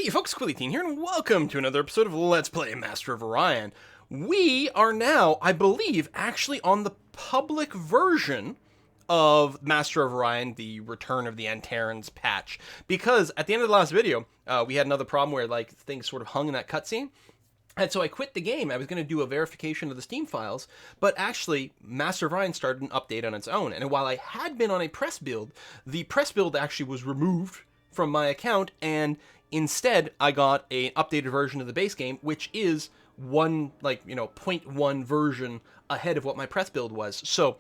Hey folks, Quilly here, and welcome to another episode of Let's Play Master of Orion. We are now, I believe, actually on the public version of Master of Orion, the Return of the Antares patch. Because at the end of the last video, we had another problem where like things sort of hung in that cutscene. And so I quit the game. I was going to do a verification of the Steam files, but actually Master of Orion started an update on its own. And while I had been on a press build, the press build actually was removed from my account, and instead I got an updated version of the base game, which is one, like, 0.1 version ahead of what my press build was. So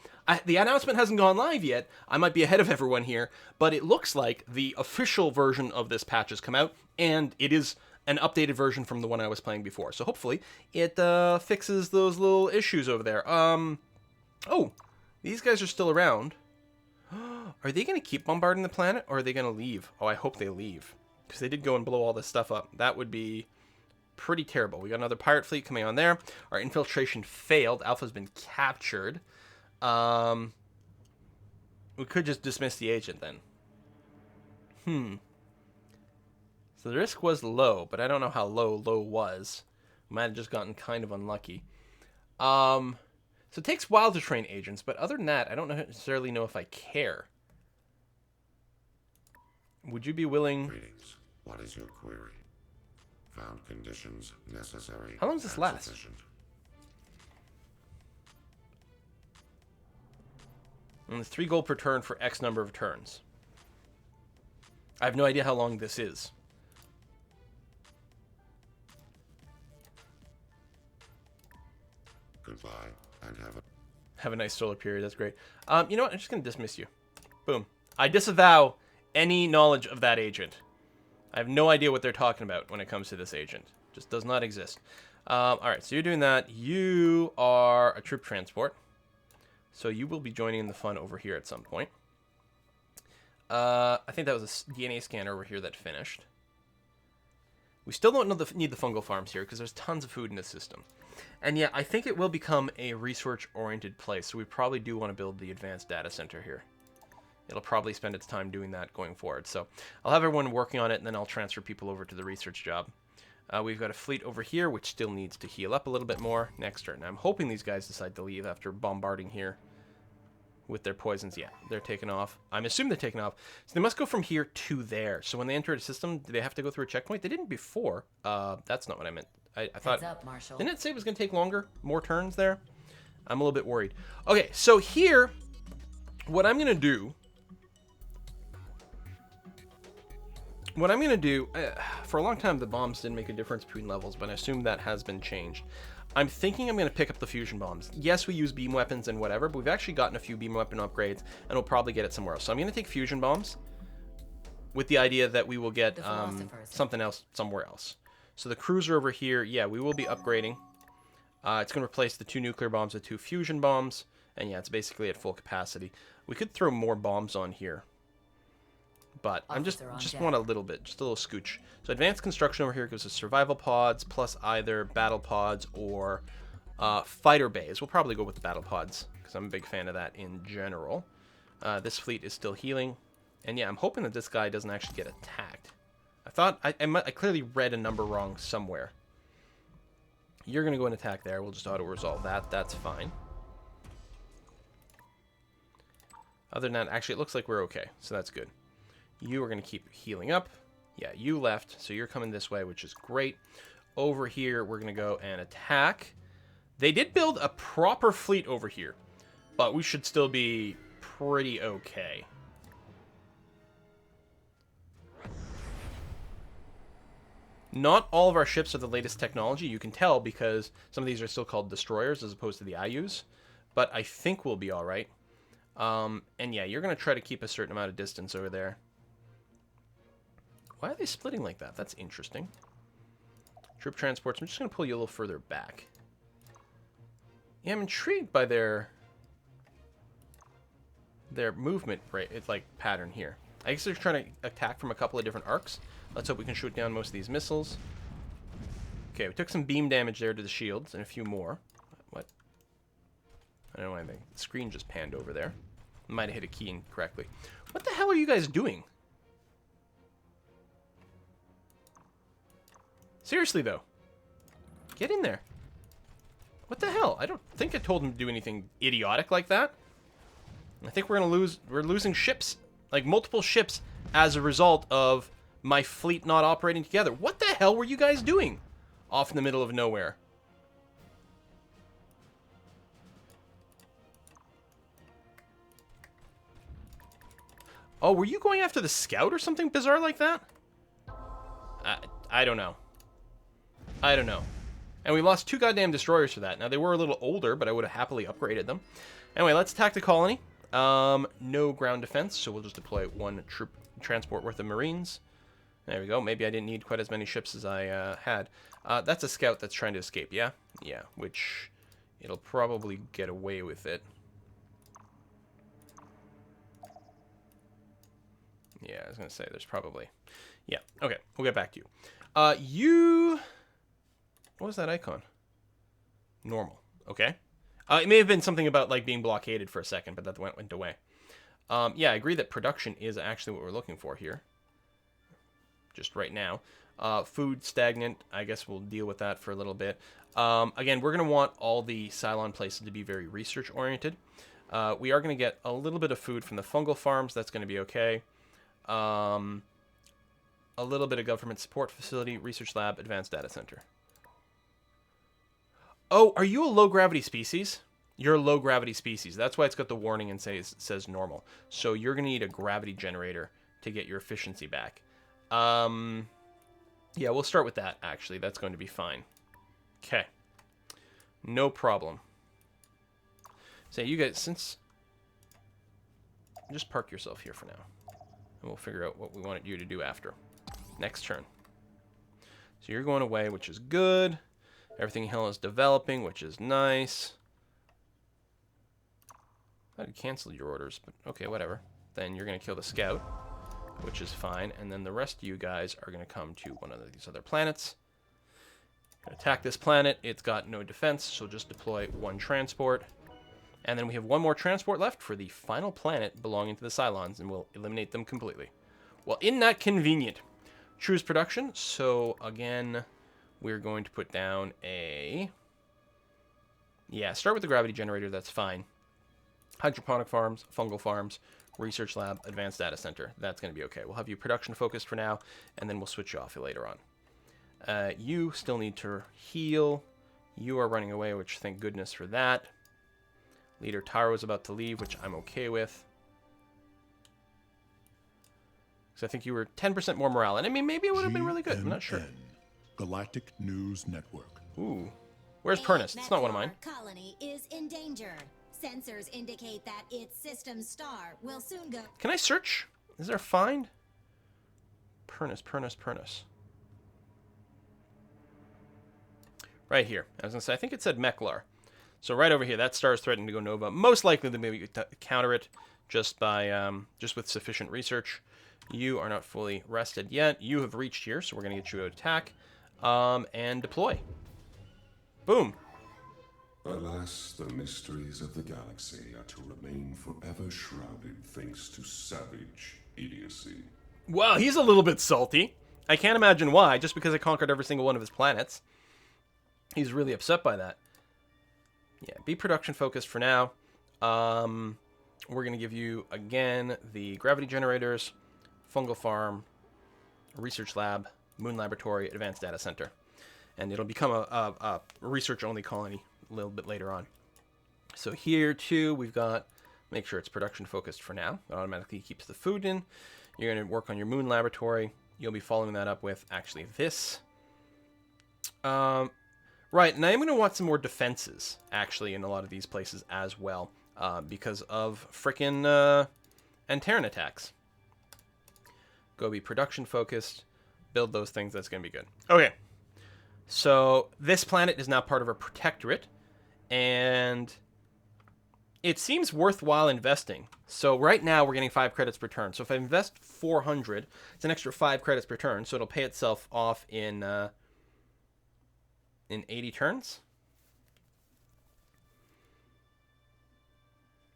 the announcement hasn't gone live yet. I might be ahead of everyone here, but it looks like the official version of this patch has come out, and it is an updated version from the one I was playing before. So hopefully it fixes those little issues over there. Oh, these guys are still around. Are they going to keep bombarding the planet, or are they going to leave? Oh, I hope they leave, because they did go and blow all this stuff up. That would be pretty terrible. We got another pirate fleet coming on there. Our infiltration failed. Alpha's been captured. We could just dismiss the agent then. So the risk was low, but I don't know how low was. We might have just gotten kind of unlucky. So it takes a while to train agents, but other than that, I don't necessarily know if I care. Would you be willing... Greetings. What is your query? Found conditions necessary. How long does this last? Sufficient. And it's 3 gold per turn for X number of turns. I have no idea how long this is. Goodbye, and Have a nice solar period. That's great. You know what? I'm just going to dismiss you. Boom. I disavow any knowledge of that agent. I have no idea what they're talking about when it comes to this agent. Just does not exist. Alright, so you're doing that. You are a troop transport. So you will be joining the fun over here at some point. I think that was a DNA scanner over here that finished. We still don't need the fungal farms here, because there's tons of food in the system. And yeah, I think it will become a research-oriented place, so we probably do want to build the advanced data center here. It'll probably spend its time doing that going forward. So I'll have everyone working on it, and then I'll transfer people over to the research job. We've got a fleet over here, which still needs to heal up a little bit more next turn. I'm hoping these guys decide to leave after bombarding here with their poisons. Yeah, they're taking off. I'm assuming they're taking off. So they must go from here to there. So when they enter the system, do they have to go through a checkpoint? They didn't before. That's not what I meant. I thought... Heads up, Marshal. Didn't it say it was going to take longer? More turns there? I'm a little bit worried. Okay, so here, what I'm going to do... for a long time, the bombs didn't make a difference between levels, but I assume that has been changed. I'm thinking I'm going to pick up the fusion bombs. Yes, we use beam weapons and whatever, but we've actually gotten a few beam weapon upgrades, and we'll probably get it somewhere else. So I'm going to take fusion bombs with the idea that we will get something else somewhere else. So the cruiser over here, yeah, we will be upgrading. It's going to replace the 2 nuclear bombs with 2 fusion bombs, and yeah, it's basically at full capacity. We could throw more bombs on here, but I'm just want a little bit, just a little scooch. So advanced construction over here gives us survival pods, plus either battle pods or fighter bays. We'll probably go with the battle pods, because I'm a big fan of that in general. This fleet is still healing. And yeah, I'm hoping that this guy doesn't actually get attacked. I thought, I clearly read a number wrong somewhere. You're going to go and attack there. We'll just auto-resolve that. That's fine. Other than that, actually, it looks like we're okay. So that's good. You are going to keep healing up. Yeah, you left, so you're coming this way, which is great. Over here, we're going to go and attack. They did build a proper fleet over here, but we should still be pretty okay. Not all of our ships are the latest technology. You can tell because some of these are still called destroyers as opposed to the IUs, but I think we'll be all right. And yeah, you're going to try to keep a certain amount of distance over there. Why are they splitting like that? That's interesting. Troop transports. I'm just going to pull you a little further back. Yeah, I'm intrigued by their movement rate. It's like pattern here. I guess they're trying to attack from a couple of different arcs. Let's hope we can shoot down most of these missiles. Okay, we took some beam damage there to the shields and a few more. What? I don't know anything. The screen just panned over there. Might have hit a key incorrectly. What the hell are you guys doing? Seriously, though. Get in there. What the hell? I don't think I told him to do anything idiotic like that. I think we're losing ships, like multiple ships, as a result of my fleet not operating together. What the hell were you guys doing off in the middle of nowhere? Oh, were you going after the scout or something bizarre like that? I don't know. I don't know. And we lost 2 goddamn destroyers for that. Now, they were a little older, but I would have happily upgraded them. Anyway, let's attack the colony. No ground defense, so we'll just deploy 1 troop transport worth of marines. There we go. Maybe I didn't need quite as many ships as I had. That's a scout that's trying to escape, yeah? Yeah, which it'll probably get away with it. Yeah, I was going to say, there's probably... Yeah, okay, we'll get back to you. What was that icon? Normal, okay. It may have been something about, like, being blockaded for a second, but that went away. Yeah, I agree that production is actually what we're looking for here. Just right now. Food stagnant. I guess we'll deal with that for a little bit. Again, we're going to want all the Cylon places to be very research-oriented. We are going to get a little bit of food from the fungal farms. That's going to be okay. A little bit of government support facility, research lab, advanced data center. Oh, are you a low-gravity species? You're a low-gravity species. That's why it's got the warning and says normal. So you're going to need a gravity generator to get your efficiency back. Yeah, we'll start with that, actually. That's going to be fine. Okay. No problem. So you guys, since... Just park yourself here for now. And we'll figure out what we want you to do after. Next turn. So you're going away, which is good. Everything here is developing, which is nice. I had canceled your orders, but okay, whatever. Then you're going to kill the scout, which is fine. And then the rest of you guys are going to come to one of these other planets. Attack this planet. It's got no defense, so just deploy 1 transport. And then we have 1 more transport left for the final planet belonging to the Cylons, and we'll eliminate them completely. Well, isn't that convenient? Choose production. So, again, we're going to put down a... Yeah, start with the gravity generator. That's fine. Hydroponic farms, fungal farms, research lab, advanced data center. That's going to be okay. We'll have you production focused for now, and then we'll switch you off later on. You still need to heal. You are running away, which thank goodness for that. Leader Taro is about to leave, which I'm okay with. Because I think you were 10% more morale. And I mean, maybe it would have been really good. I'm not sure. Galactic News Network. Ooh. Where's Pernus? It's not one of mine. Colony is in danger. Sensors indicate that its system star will soon go. Can I search? Is there a find? Pernus. Right here. I was going to say, I think it said Meklar. So right over here, that star is threatening to go nova. Most likely to maybe counter it just by just with sufficient research. You are not fully rested yet. You have reached here, so we're going to get you to attack and deploy. Boom. Alas, the mysteries of the galaxy are to remain forever shrouded thanks to savage idiocy. Well, he's a little bit salty. I can't imagine why, just because I conquered every single one of his planets. He's really upset by that. Yeah, be production focused for now. We're going to give you, again, the gravity generators, fungal farm, research lab, moon laboratory, advanced data center. And it'll become a research-only colony a little bit later on. So here, too, we've got, make sure it's production focused for now. It automatically keeps the food in. You're going to work on your moon laboratory. You'll be following that up with, actually, this. Right, and I'm going to want some more defenses, actually, in a lot of these places as well, because of frickin' Antares attacks. Go be production-focused, build those things, that's going to be good. Okay, so this planet is now part of a protectorate, and it seems worthwhile investing. So right now, we're getting 5 credits per turn. So if I invest 400, it's an extra 5 credits per turn, so it'll pay itself off in 80 turns?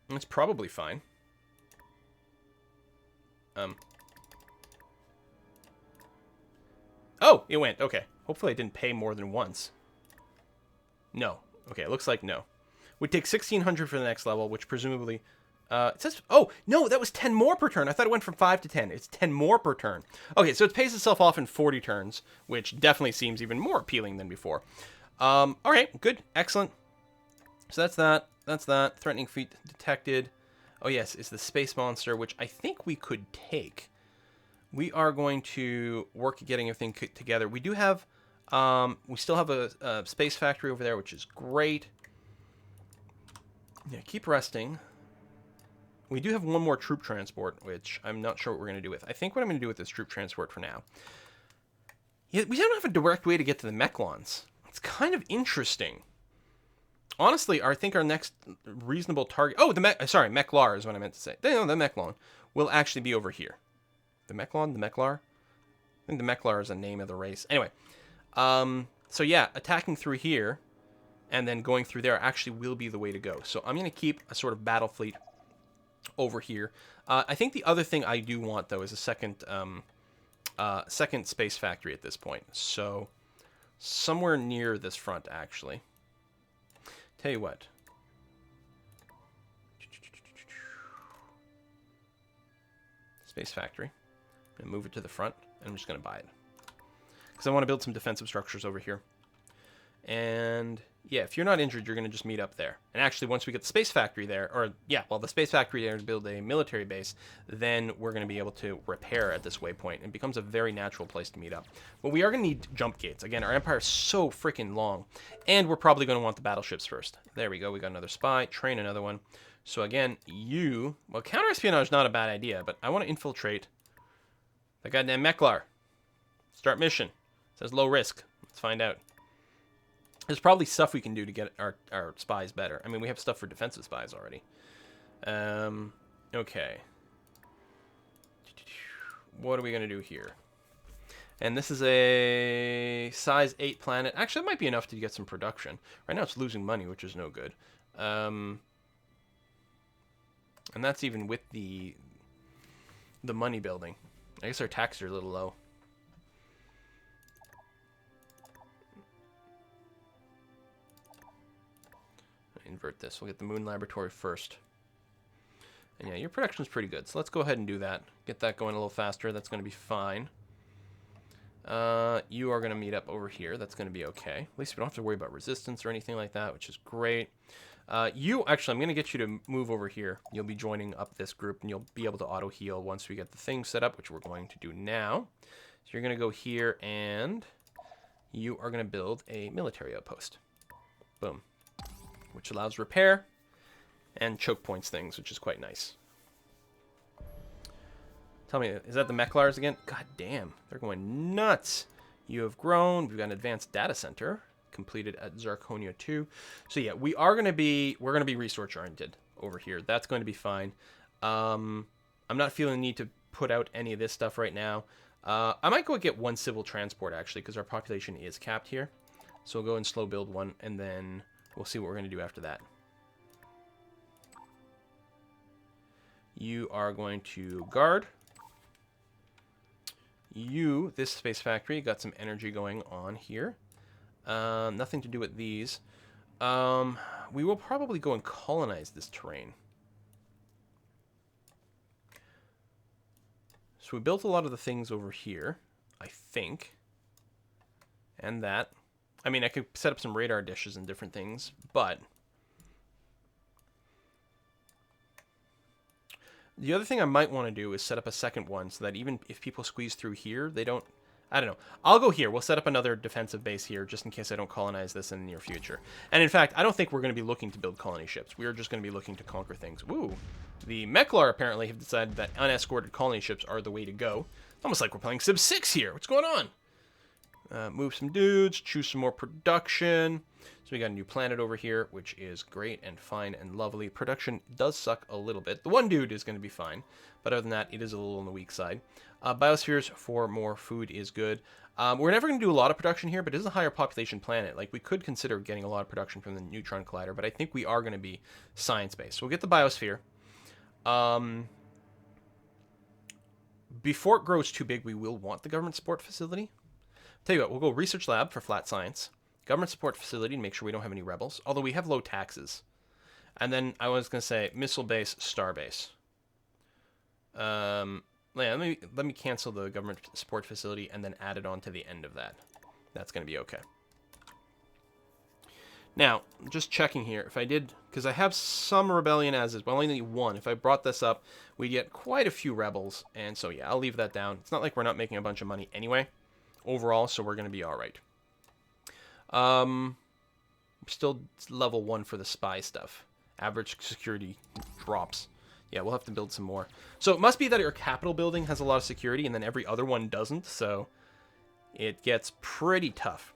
It's probably fine. Oh, it went. Okay. Hopefully I didn't pay more than once. No. Okay, it looks like no. We take 1,600 for the next level, which presumably... it says... Oh, no, that was 10 more per turn. I thought it went from 5 to 10. It's 10 more per turn. Okay, so it pays itself off in 40 turns, which definitely seems even more appealing than before. All right, good. Excellent. So that's that. That's that. Threatening feat detected. Oh, yes, it's the space monster, which I think we could take. We are going to work at getting everything together. We do have... we still have a space factory over there, which is great. Yeah, keep resting. We do have one more troop transport, which I'm not sure what we're going to do with. I think what I'm going to do with this troop transport for now... Yeah, we don't have a direct way to get to the Mechlons. It's kind of interesting. Honestly, I think our next reasonable target... Oh, sorry, Mechlar is what I meant to say. No, the Mechlon will actually be over here. The Mechlon? The Mechlar? I think the Mechlar is the name of the race. Anyway, so yeah, attacking through here and then going through there actually will be the way to go. So I'm going to keep a sort of battle fleet over here. I think the other thing I do want, though, is a second space factory at this point. So somewhere near this front, actually. Tell you what. Space factory. I'm going to move it to the front, and I'm just going to buy it. Because I want to build some defensive structures over here. And, yeah, if you're not injured, you're going to just meet up there. And actually, once we get the space factory there, or, yeah, well, the space factory there to build a military base, then we're going to be able to repair at this waypoint. It becomes a very natural place to meet up. But we are going to need jump gates. Again, our empire is so freaking long. And we're probably going to want the battleships first. There we go. We got another spy. Train another one. So, again, well, counter-espionage is not a bad idea, but I want to infiltrate the goddamn Mechlar. Start mission. It says low risk. Let's find out. There's probably stuff we can do to get our spies better. I mean, we have stuff for defensive spies already. Okay. What are we going to do here? And this is a size 8 planet. Actually, it might be enough to get some production. Right now it's losing money, which is no good. And that's even with the money building. I guess our taxes are a little low. Invert this. We'll get the moon laboratory first. And yeah, your production is pretty good. So let's go ahead and do that. Get that going a little faster. That's going to be fine. You are going to meet up over here. That's going to be okay. At least we don't have to worry about resistance or anything like that, which is great. Actually, I'm going to get you to move over here. You'll be joining up this group, and you'll be able to auto-heal once we get the thing set up, which we're going to do now. So you're going to go here, and you are going to build a military outpost. Boom. Which allows repair and choke points things, which is quite nice. Tell me, is that the Mechlars again? God damn, they're going nuts. You have grown. We've got an advanced data center completed at Zarkonia 2. So yeah, we're going to be research oriented over here. That's going to be fine. I'm not feeling the need to put out any of this stuff right now. I might go get one civil transport actually, because our population is capped here. So we'll go and slow build one, and then we'll see what we're going to do after that. You are going to guard. This space factory, got some energy going on here. Nothing to do with these. We will probably go and colonize this terrain. So we built a lot of the things over here, I think. And that. I mean, I could set up some radar dishes and different things, but the other thing I might want to do is set up a second one so that even if people squeeze through here, they don't... I don't know. I'll go here. We'll set up another defensive base here just in case I don't colonize this in the near future. And in fact, I don't think we're going to be looking to build colony ships. We're just going to be looking to conquer things. Woo! The Mechlar apparently have decided that unescorted colony ships are the way to go. It's almost like we're playing Civ 6 here. What's going on? Move some dudes, choose some more production. So we got a new planet over here, which is great and fine and lovely. Production does suck a little bit. The one dude is going to be fine, but other than that, it is a little on the weak side. Biospheres for more food is good. We're never going to do a lot of production here, but it is a higher population planet. Like, we could consider getting a lot of production from the Neutron Collider, but I think we are going to be science-based. So we'll get the biosphere. Before it grows too big, we will want the government support facility. Tell you what, we'll go research lab for flat science, government support facility to make sure we don't have any rebels, although we have low taxes. And then I was going to say missile base, star base. Yeah, let me cancel the government support facility and then add it on to the end of that. That's going to be okay. Now, just checking here, if I did, because I have some rebellion as is, but I only need one. If I brought this up, we get quite a few rebels, and so yeah, I'll leave that down. It's not like we're not making a bunch of money anyway, overall, so we're going to be all right. Still level 1 for the spy stuff. Average security drops. Yeah, we'll have to build some more. So it must be that your capital building has a lot of security, and then every other one doesn't, so it gets pretty tough.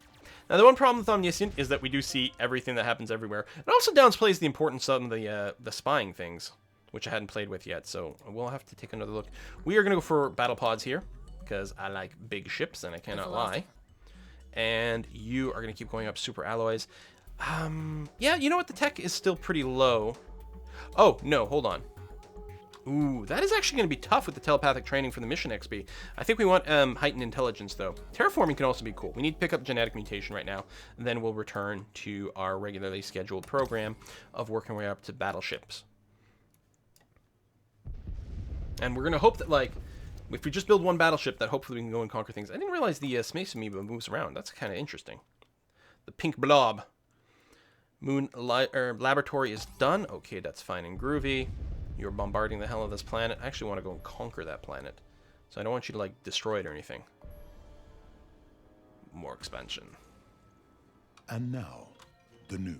Now, the one problem with Omniscient is that we do see everything that happens everywhere. It also downplays the importance of the spying things, which I hadn't played with yet, so we'll have to take another look. We are going to go for battle pods here, because I like big ships, and I cannot lie. And you are going to keep going up super alloys. Yeah, you know what? The tech is still pretty low. Oh, no, hold on. Ooh, that is actually going to be tough with the telepathic training for the mission XP. I think we want heightened intelligence, though. Terraforming can also be cool. We need to pick up genetic mutation right now, and then we'll return to our regularly scheduled program of working our way up to battleships. And we're going to hope that, like, if we just build one battleship, that hopefully we can go and conquer things. I didn't realize the Space Amoeba moves around. That's kind of interesting. The pink blob. Moon laboratory is done. Okay, that's fine and groovy. You're bombarding the hell of this planet. I actually want to go and conquer that planet. So I don't want you to, like, destroy it or anything. More expansion. And now, the news.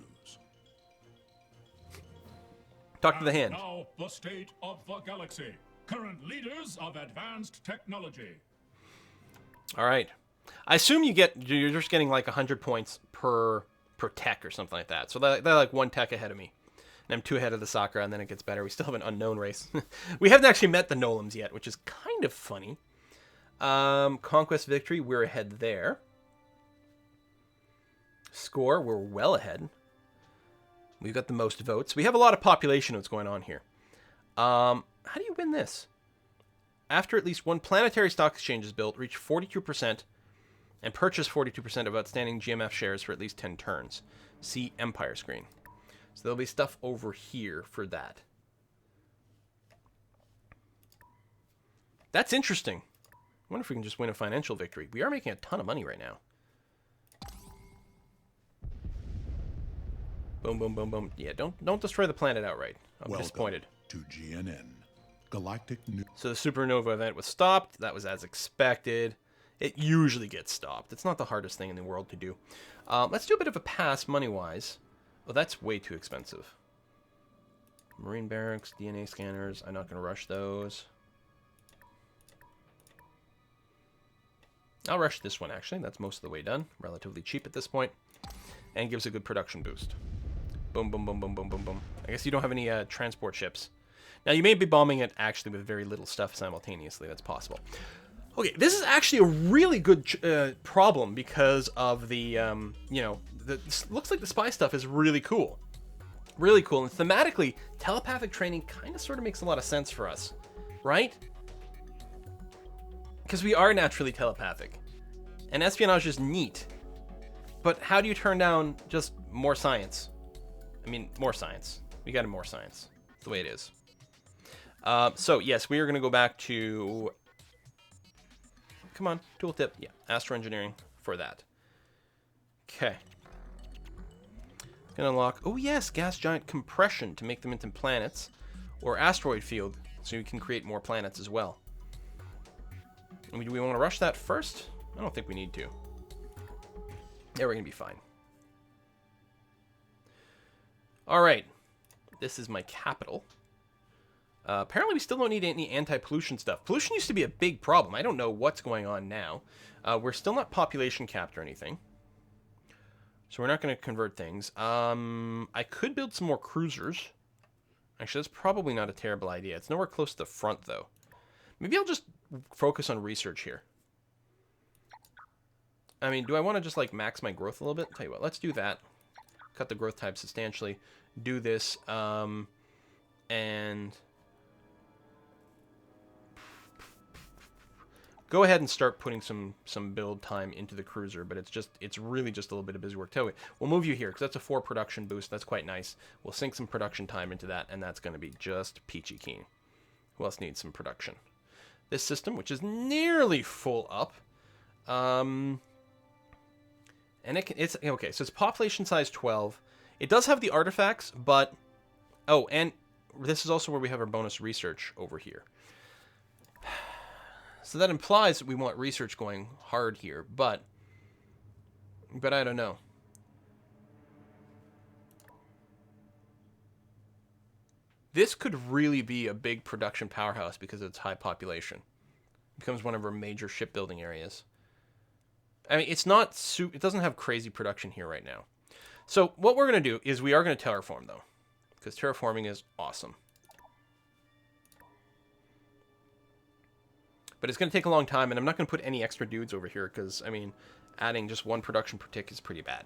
Talk to the hand. Now, the state of the galaxy. Current leaders of advanced technology. All right. I assume you're just getting like 100 points per tech or something like that. So they're like 1 tech ahead of me. And I'm 2 ahead of the Sakura, and then it gets better. We still have an unknown race. We haven't actually met the Nolams yet, which is kind of funny. Conquest victory, we're ahead there. Score, we're well ahead. We've got the most votes. We have a lot of population that's going on here. How do you win this? After at least one planetary stock exchange is built, reach 42% and purchase 42% of outstanding GMF shares for at least 10 turns. See Empire screen. So there'll be stuff over here for that. That's interesting. I wonder if we can just win a financial victory. We are making a ton of money right now. Boom, boom, boom, boom. Yeah, don't destroy the planet outright. I'm disappointed. To GNN. Galactic News. So the Supernova event was stopped. That was as expected. It usually gets stopped. It's not the hardest thing in the world to do. Let's do a bit of a pass money-wise. Oh, that's way too expensive. Marine barracks, DNA scanners. I'm not going to rush those. I'll rush this one, actually. That's most of the way done. Relatively cheap at this point. And gives a good production boost. Boom, boom, boom, boom, boom, boom, boom. I guess you don't have any transport ships. Now, you may be bombing it actually with very little stuff simultaneously. That's possible. Okay, this is actually a really good problem because of the, looks like the spy stuff is really cool. Really cool. And thematically, telepathic training kind of sort of makes a lot of sense for us. Right? Because we are naturally telepathic. And espionage is neat. But how do you turn down just more science? I mean, more science. We got more science. That's the way it is. So, yes, we are going to go back to... Come on, tooltip. Yeah, astro engineering for that. Okay. Gonna unlock... Oh, yes, gas giant compression to make them into planets. Or asteroid field, so you can create more planets as well. Do we want to rush that first? I don't think we need to. Yeah, we're going to be fine. Alright. This is my capital. Apparently we still don't need any anti-pollution stuff. Pollution used to be a big problem. I don't know what's going on now. We're still not population capped or anything. So we're not going to convert things. I could build some more cruisers. Actually, that's probably not a terrible idea. It's nowhere close to the front, though. Maybe I'll just focus on research here. I mean, do I want to just, like, max my growth a little bit? Tell you what, let's do that. Cut the growth type substantially. Do this, and... go ahead and start putting some build time into the cruiser, but it's really just a little bit of busy work. Tell you, we'll move you here because that's a 4 production boost. That's quite nice. We'll sink some production time into that, and that's going to be just peachy keen. Who else needs some production? This system, which is nearly full up, and it's okay. So it's population size 12. It does have the artifacts, but and this is also where we have our bonus research over here. So that implies that we want research going hard here, but I don't know. This could really be a big production powerhouse because of its high population. It becomes one of our major shipbuilding areas. I mean, it's not it doesn't have crazy production here right now. So what we're going to do is we are going to terraform, though, because terraforming is awesome. But it's going to take a long time, and I'm not going to put any extra dudes over here because, I mean, adding just 1 production per tick is pretty bad.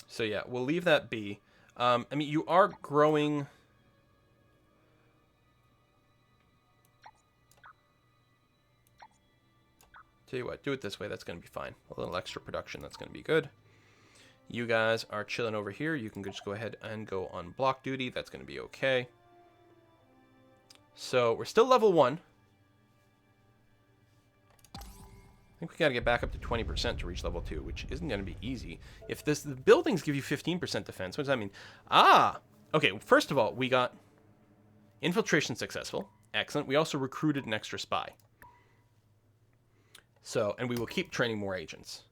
So yeah, we'll leave that be. I mean, you are growing. Tell you what, do it this way. That's going to be fine. A little extra production. That's going to be good. You guys are chilling over here. You can just go ahead and go on block duty. That's going to be okay. So we're still level 1. I think we got to get back up to 20% to reach level 2, which isn't going to be easy. If the buildings give you 15% defense, what does that mean? Okay, first of all, we got infiltration successful. Excellent. We also recruited an extra spy. So, and we will keep training more agents.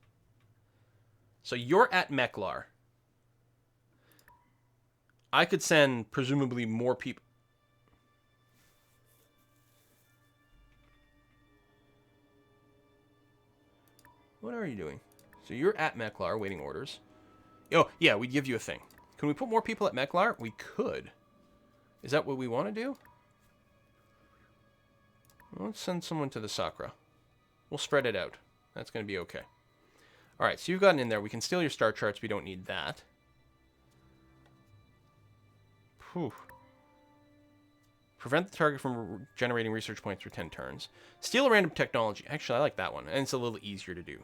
So you're at Meklar. I could send presumably more people. What are you doing? So you're at Meklar waiting orders. Oh, yeah, we'd give you a thing. Can we put more people at Meklar? We could. Is that what we want to do? Let's send someone to the Sakra. We'll spread it out. That's going to be okay. All right, so you've gotten in there. We can steal your star charts. We don't need that. Whew. Prevent the target from generating research points for 10 turns. Steal a random technology. Actually, I like that one. And it's a little easier to do.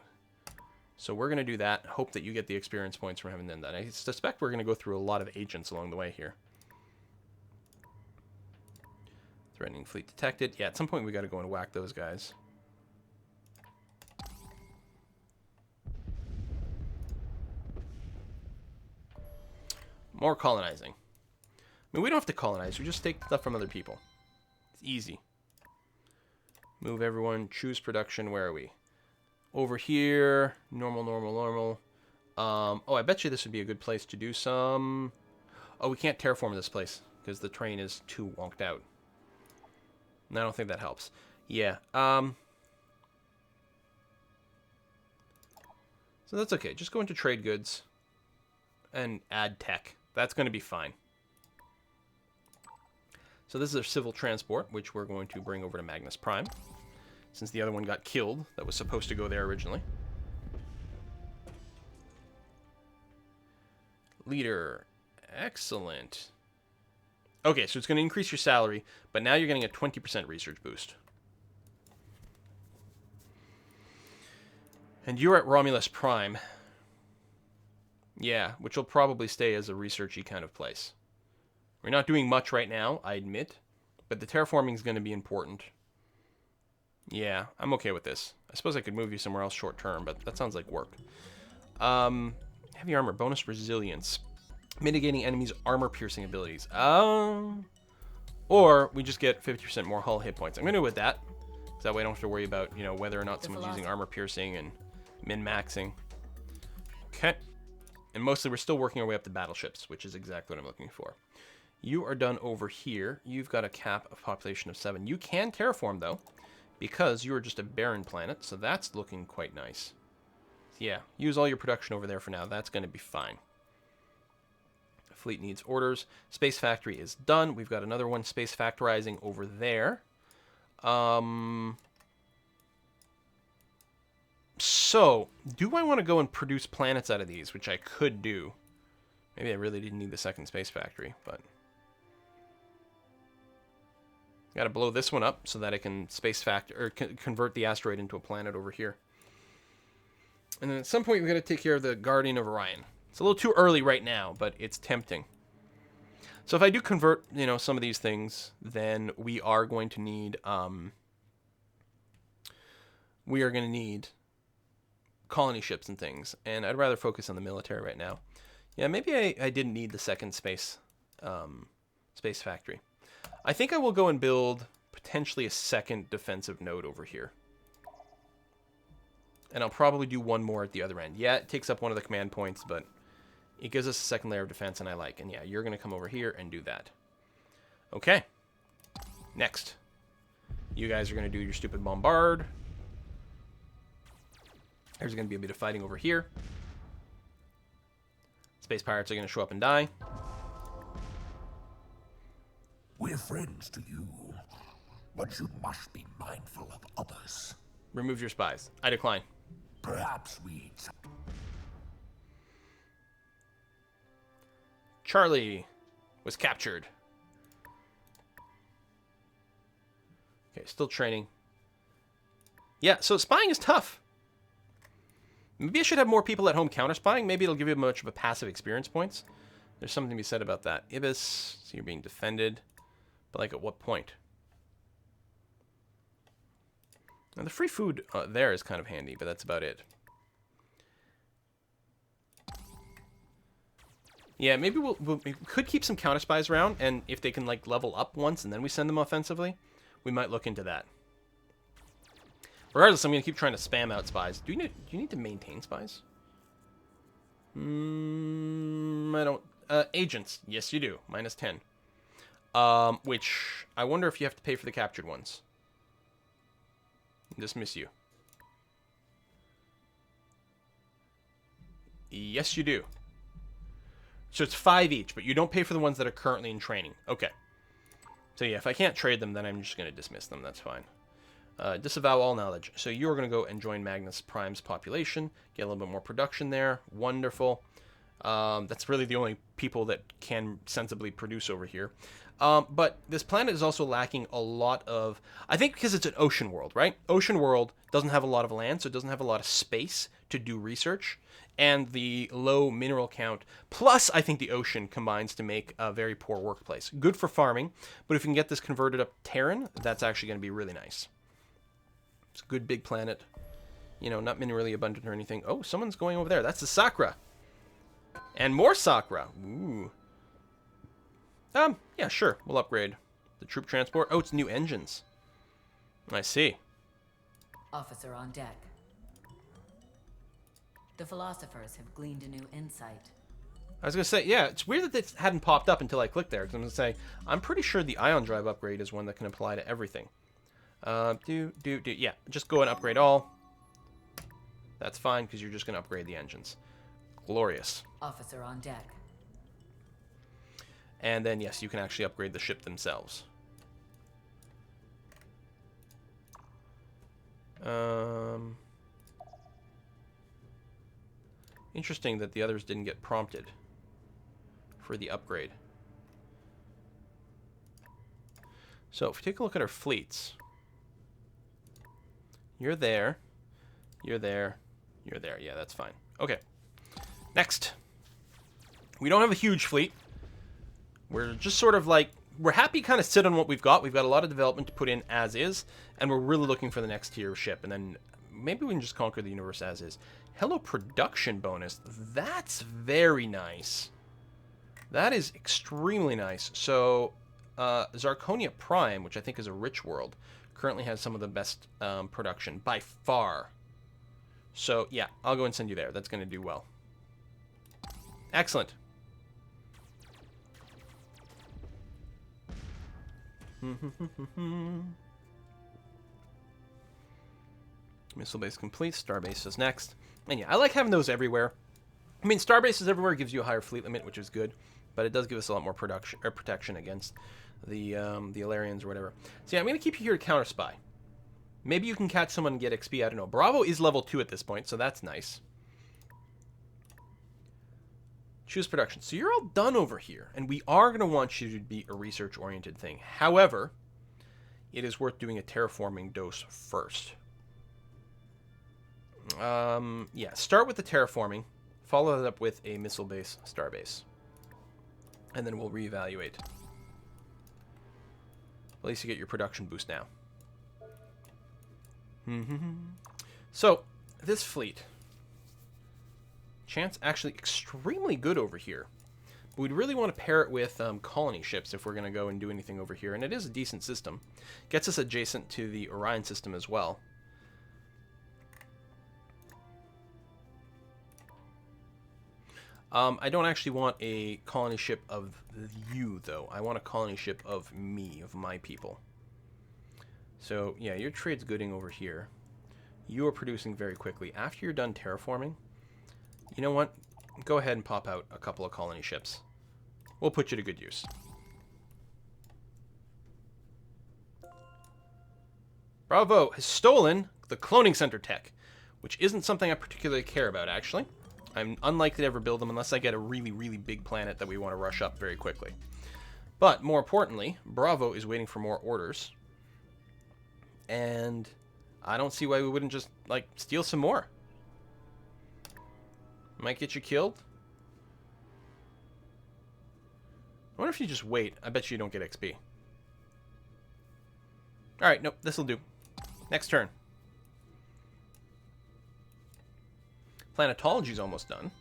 So we're going to do that. Hope that you get the experience points from having done that. I suspect we're going to go through a lot of agents along the way here. Threatening fleet detected. Yeah, at some point we got to go and whack those guys. More colonizing. I mean, we don't have to colonize. We just take stuff from other people. It's easy. Move everyone. Choose production. Where are we? Over here. Normal, normal, normal. Oh, I bet you this would be a good place to do some... Oh, we can't terraform this place because the train is too wonked out. And I don't think that helps. Yeah. So that's okay. Just go into trade goods and add tech. That's going to be fine. So this is our civil transport, which we're going to bring over to Magnus Prime, since the other one got killed that was supposed to go there originally. Leader. Excellent. Okay, so it's going to increase your salary, but now you're getting a 20% research boost. And you're at Romulus Prime. Yeah, which will probably stay as a researchy kind of place. We're not doing much right now, I admit, but the terraforming is going to be important. Yeah, I'm okay with this. I suppose I could move you somewhere else short term, but that sounds like work. Heavy armor, bonus resilience. Mitigating enemies' armor-piercing abilities. Or we just get 50% more hull hit points. I'm going to go with that. So that way I don't have to worry about, you know, whether or not someone's using armor-piercing and min-maxing. Okay. And mostly we're still working our way up the battleships, which is exactly what I'm looking for. You are done over here. You've got a cap of population of 7. You can terraform, though, because you are just a barren planet, so that's looking quite nice. Yeah, use all your production over there for now. That's going to be fine. Fleet needs orders. Space Factory is done. We've got another one, Space Factorizing, over there. So, do I want to go and produce planets out of these, which I could do. Maybe I really didn't need the second Space Factory, but... Got to blow this one up so that I can convert the asteroid into a planet over here. And then at some point we got to take care of the Guardian of Orion. It's a little too early right now, but it's tempting. So if I do convert, some of these things, then we are going to need colony ships and things, and I'd rather focus on the military right now. Yeah, maybe I didn't need the second space factory. I think I will go and build potentially a second defensive node over here. And I'll probably do one more at the other end. Yeah, it takes up one of the command points, but it gives us a second layer of defense, and I like. And yeah, you're going to come over here and do that. Okay. Next. You guys are going to do your stupid bombard. There's going to be a bit of fighting over here. Space pirates are going to show up and die. We're friends to you, but you must be mindful of others. Remove your spies. I decline. Perhaps we... Charlie was captured. Okay, still training. Yeah, so spying is tough. Maybe I should have more people at home counter-spying. Maybe it'll give you much of a passive experience points. There's something to be said about that. Ibis, so you're being defended. But, like, at what point? Now, the free food there is kind of handy, but that's about it. Yeah, maybe we could keep some counter-spies around, and if they can, like, level up once and then we send them offensively, we might look into that. Regardless, I'm going to keep trying to spam out spies. Do you need to maintain spies? I don't... agents. Yes, you do. -10. Which, I wonder if you have to pay for the captured ones. Dismiss you. Yes, you do. So it's 5 each, but you don't pay for the ones that are currently in training. Okay. So yeah, if I can't trade them, then I'm just going to dismiss them. That's fine. Disavow all knowledge. So you're going to go and join Magnus Prime's population. Get a little bit more production there. Wonderful. That's really the only people that can sensibly produce over here. But this planet is also lacking a lot of... I think because it's an ocean world, right? Ocean world doesn't have a lot of land, so it doesn't have a lot of space to do research. And the low mineral count, plus I think the ocean combines to make a very poor workplace. Good for farming, but if you can get this converted up Terran, that's actually going to be really nice. It's a good big planet. You know, not minerally abundant or anything. Oh, someone's going over there. That's the Sakura. And more Sakura. Ooh. Yeah, sure. We'll upgrade the troop transport. Oh, it's new engines. I see. Officer on deck. The philosophers have gleaned a new insight. I was going to say, yeah, it's weird that this hadn't popped up until I clicked there. Because I'm going to say, I'm pretty sure the ion drive upgrade is one that can apply to everything. Yeah, just go and upgrade all. That's fine, because you're just going to upgrade the engines. Glorious. Officer on deck. And then, yes, you can actually upgrade the ship themselves. Interesting that the others didn't get prompted for the upgrade. So, if we take a look at our fleets... You're there. You're there. You're there. Yeah, that's fine. Okay. Next. We don't have a huge fleet. We're just sort of like... We're happy kind of sit on what we've got. We've got a lot of development to put in as is. And we're really looking for the next tier ship. And then maybe we can just conquer the universe as is. Hello, production bonus. That's very nice. That is extremely nice. So, Zarkonia Prime, which I think is a rich world... currently has some of the best production by far. So, yeah, I'll go and send you there. That's going to do well. Excellent. Missile base complete. Starbase is next. And yeah, I like having those everywhere. I mean, Starbases everywhere gives you a higher fleet limit, which is good. But it does give us a lot more production or protection against the Elerians or whatever. So yeah, I'm going to keep you here to counter spy. Maybe you can catch someone and get XP, I don't know. Bravo is level 2 at this point, so that's nice. Choose production. So you're all done over here, and we are going to want you to be a research-oriented thing. However, it is worth doing a terraforming dose first. Yeah, start with the terraforming, follow that up with a missile base, star base, and then we'll reevaluate. At least you get your production boost now. So, this fleet. Chance actually extremely good over here. But we'd really want to pair it with colony ships if we're going to go and do anything over here. And it is a decent system. Gets us adjacent to the Orion system as well. I don't actually want a colony ship of you, though. I want a colony ship of me, of my people. So, yeah, your trade's gooding over here. You are producing very quickly. After you're done terraforming, you know what? Go ahead and pop out a couple of colony ships. We'll put you to good use. Bravo has stolen the cloning center tech, which isn't something I particularly care about, actually. I'm unlikely to ever build them unless I get a really, really big planet that we want to rush up very quickly. But, more importantly, Bravo is waiting for more orders. And I don't see why we wouldn't just, like, steal some more. Might get you killed. I wonder if you just wait. I bet you don't get XP. Alright, nope, this'll do. Next turn. Planetology's almost done.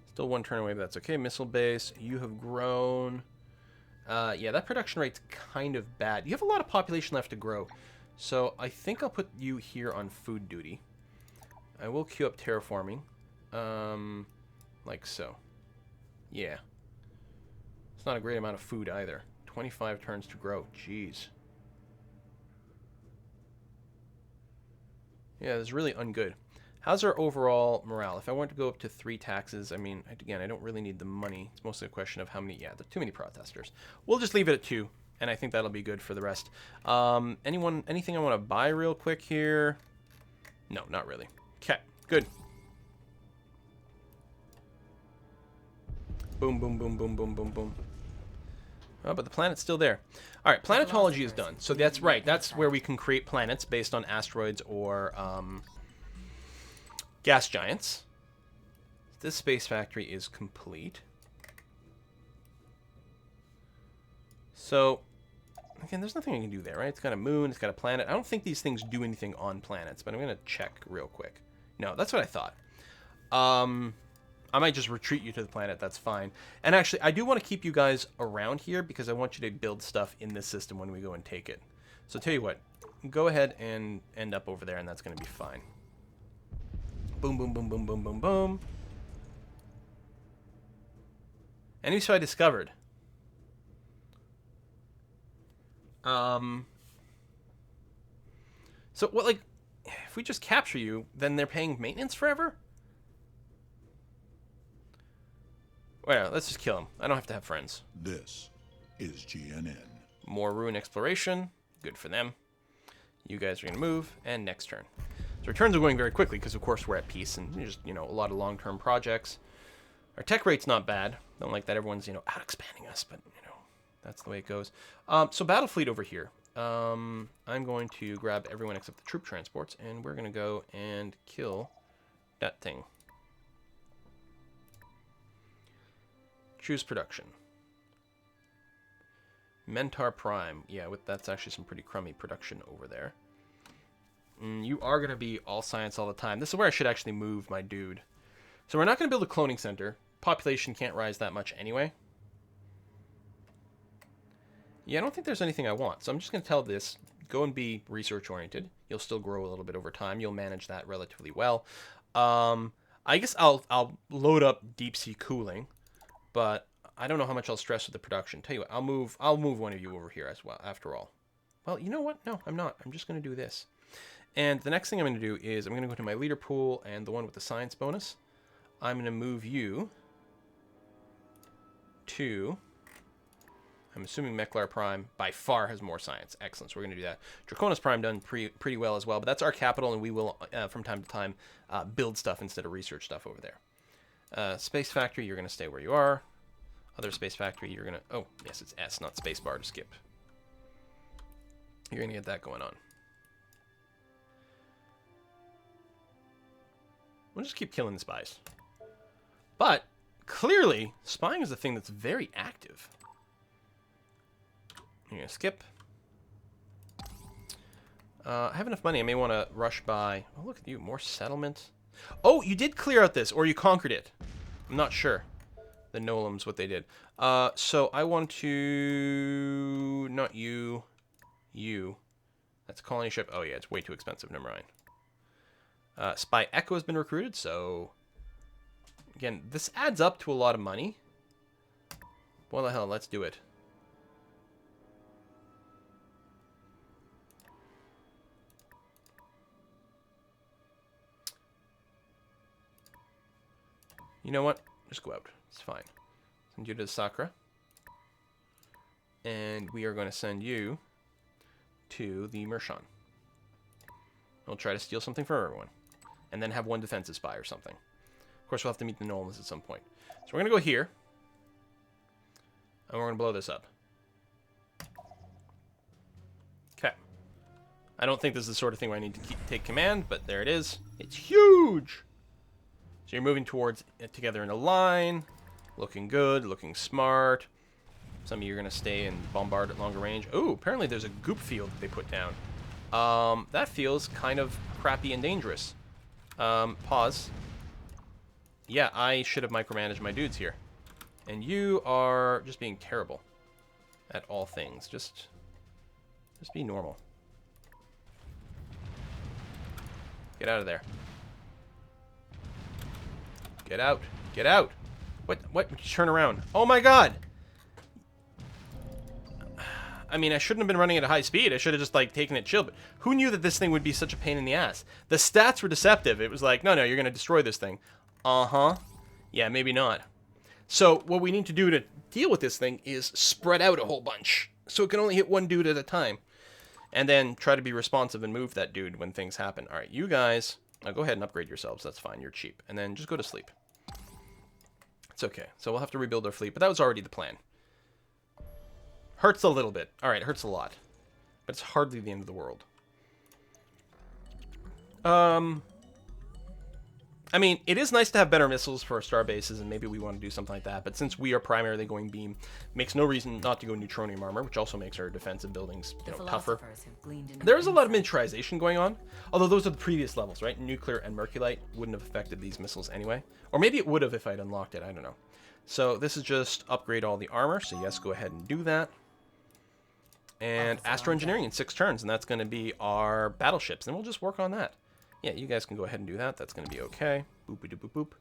Still one turn away, but that's okay. Missile base, you have grown. Yeah, that production rate's kind of bad. You have a lot of population left to grow. So I think I'll put you here on food duty. I will queue up terraforming. Like so. Yeah. It's not a great amount of food either. 25 turns to grow. Jeez. Yeah, this is really ungood. How's our overall morale? If I want to go up to 3 taxes, I mean, again, I don't really need the money. It's mostly a question of how many... Yeah, there are too many protesters. We'll just leave it at 2, and I think that'll be good for the rest. Anything I want to buy real quick here? No, not really. Okay, good. Boom, boom, boom, boom, boom, boom, boom. Oh, but the planet's still there. All right, planetology is done. So that's right. That's where we can create planets based on asteroids or gas giants. This space factory is complete. So, again, there's nothing I can do there, right? It's got a moon, it's got a planet. I don't think these things do anything on planets, but I'm going to check real quick. No, that's what I thought. I might just retreat you to the planet, that's fine. And actually, I do want to keep you guys around here because I want you to build stuff in this system when we go and take it. So tell you what, go ahead and end up over there and that's going to be fine. Boom, boom, boom, boom, boom, boom, boom. Enemy so I discovered. So what, like, if we just capture you, then they're paying maintenance forever? Well, let's just kill him. I don't have to have friends. This is GNN. More ruin exploration. Good for them. You guys are going to move, and next turn. So our turns are going very quickly because, of course, we're at peace and just, you know, a lot of long-term projects. Our tech rate's not bad. Don't like that everyone's, you know, out-expanding us, but, you know, that's the way it goes. So battle fleet over here. I'm going to grab everyone except the troop transports, and we're going to go and kill that thing. Choose production. Mentor Prime. Yeah, that's actually some pretty crummy production over there. You are going to be all science all the time. This is where I should actually move my dude. So we're not going to build a cloning center. Population can't rise that much anyway. Yeah, I don't think there's anything I want. So I'm just going to tell this, go and be research-oriented. You'll still grow a little bit over time. You'll manage that relatively well. I guess I'll load up deep-sea cooling. But I don't know how much I'll stress with the production. Tell you what, I'll move one of you over here as well, after all. Well, you know what? No, I'm not. I'm just going to do this. And the next thing I'm going to do is I'm going to go to my leader pool and the one with the science bonus. I'm going to move you to... I'm assuming Meklar Prime by far has more science. Excellent, so we're going to do that. Draconis Prime done pretty well as well, but that's our capital, and we will, from time to time, build stuff instead of research stuff over there. Space Factory, you're going to stay where you are. Other Space Factory, you're going to... Oh, yes, it's S, not spacebar to skip. You're gonna get that going on. We'll just keep killing the spies. But, clearly, spying is a thing that's very active. You're gonna skip. I have enough money. I may want to rush by. Oh, look at you. More settlement. Oh, you did clear out this, or you conquered it. I'm not sure. The Nolums, what they did. So I want to... Not you. You. That's a colony ship. Oh, yeah, it's way too expensive. Never mind. Spy Echo has been recruited, so... Again, this adds up to a lot of money. What the hell? Let's do it. You know what? Just go out. It's fine. Send you to Sakura. And we are going to send you to the Mershon. We'll try to steal something from everyone. And then have one defensive spy or something. Of course, we'll have to meet the Nolans at some point. So we're going to go here. And we're going to blow this up. Okay. I don't think this is the sort of thing where I need to take command, but there it is. It's huge! So you're moving towards it together in a line, looking good, looking smart. Some of you are going to stay and bombard at longer range. Ooh, apparently there's a goop field that they put down. That feels kind of crappy and dangerous. Pause. Yeah, I should have micromanaged my dudes here. And you are just being terrible at all things. Just be normal. Get out of there. Get out. Get out. What? Turn around. Oh my god. I mean, I shouldn't have been running at a high speed. I should have just, like, taken it chill. But who knew that this thing would be such a pain in the ass? The stats were deceptive. It was like, no, you're going to destroy this thing. Uh-huh. Yeah, maybe not. So what we need to do to deal with this thing is spread out a whole bunch. So it can only hit one dude at a time. And then try to be responsive and move that dude when things happen. All right, you guys, go ahead and upgrade yourselves. That's fine. You're cheap. And then just go to sleep. It's okay. So we'll have to rebuild our fleet, but that was already the plan. Hurts a little bit. All right, hurts a lot. But it's hardly the end of the world. I mean, it is nice to have better missiles for our star bases, and maybe we want to do something like that. But since we are primarily going beam, makes no reason not to go neutronium armor, which also makes our defensive buildings, tougher. There is a lot of miniaturization going on, although those are the previous levels, right? Nuclear and Merculite wouldn't have affected these missiles anyway. Or maybe it would have if I'd unlocked it, I don't know. So this is just upgrade all the armor, so yes, go ahead and do that. And Astro Engineering in 6 turns, and that's going to be our battleships, and we'll just work on that. Yeah, you guys can go ahead and do that. That's going to be okay. Boop-a-doop-boop-boop.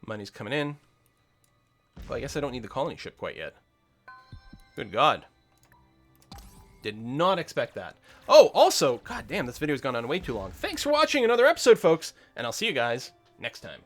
Money's coming in. Well, I guess I don't need the colony ship quite yet. Good God. Did not expect that. Oh, also, god damn, this video's gone on way too long. Thanks for watching another episode, folks, and I'll see you guys next time.